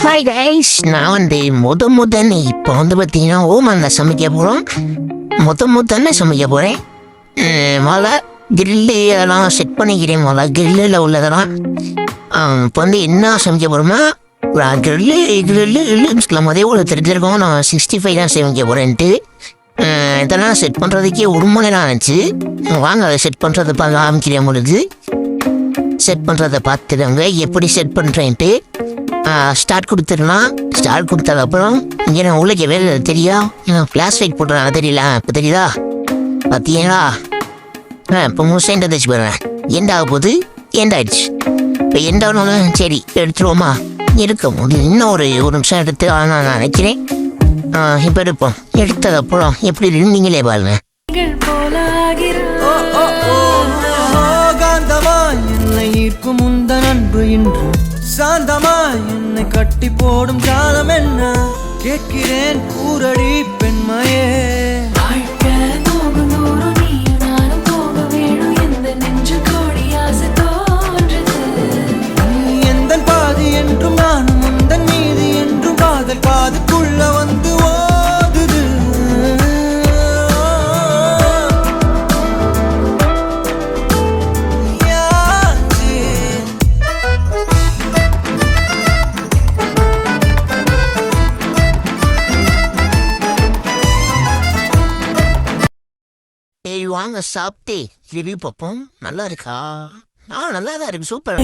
Hi guys, நான் முதன்னு இப்போ பார்த்தீங்கன்னா ஓமனில் சமைக்க போகிறோம். முதன்னு சமைக்க போகிறேன். முதல்ல கிரில்லு அதெல்லாம் செட் பண்ணிக்கிறேன். முதல்ல கிரில்லில் உள்ளதெல்லாம் இப்போ என்ன சமைக்க போகிறோம்னா கிரில்லுல முதல்ல ஒரு தெரிஞ்சிருக்கோம். நான் 65 தான் சமைக்க போகிறேன்ட்டு இதெல்லாம் செட் பண்ணுறதுக்கே ஒரு மணி நேரம் ஆச்சு. வாங்க அதை செட் பண்ணுறதை பார்க்க ஆரம்பிக்கிறேன். பொழுது செட் பண்ணுறதை பார்த்துடுங்க எப்படி செட் பண்ணுறேன்ட்டு ஸ்டார்ட் கொடுத்துடலாம். ஸ்டார்ட் கொடுத்ததுக்கப்புறம் இங்கே நான் உள்ளே வேலை தெரியும். ஃப்ளாஷ் லைட் போட்டுறேன் தெரியல. இப்போ தெரியுதா பார்த்தீங்களா? இப்போ முசைன் வச்சு போடுறேன். எண்டாக போகுது. எண்டாயிடுச்சு. இப்போ எண்டாகணும். சரி எடுத்துருவோமா? இருக்க முடியும். இன்னும் ஒரு நிமிஷம் எடுத்து நான் நினைக்கிறேன். இப்போ எடுப்போம். எடுத்ததுக்கப்புறம் எப்படி நீங்களே பாருங்க. சாந்தமா என்னை கட்டி போடும் ஜாலம் என்ன கேட்கிறேன் கூரடி பெண்மையே. எந்த பாதி என்றும் நானும் உந்தன் மீதி என்றும் காதல் பாதுக்குள்ள வந்து ஓதுது. வாங்க சாப்பிட்டு ரிவ்யூ பார்ப்போம். நல்லா இருக்கா? நல்லா தான் இருக்கு. சூப்பர்.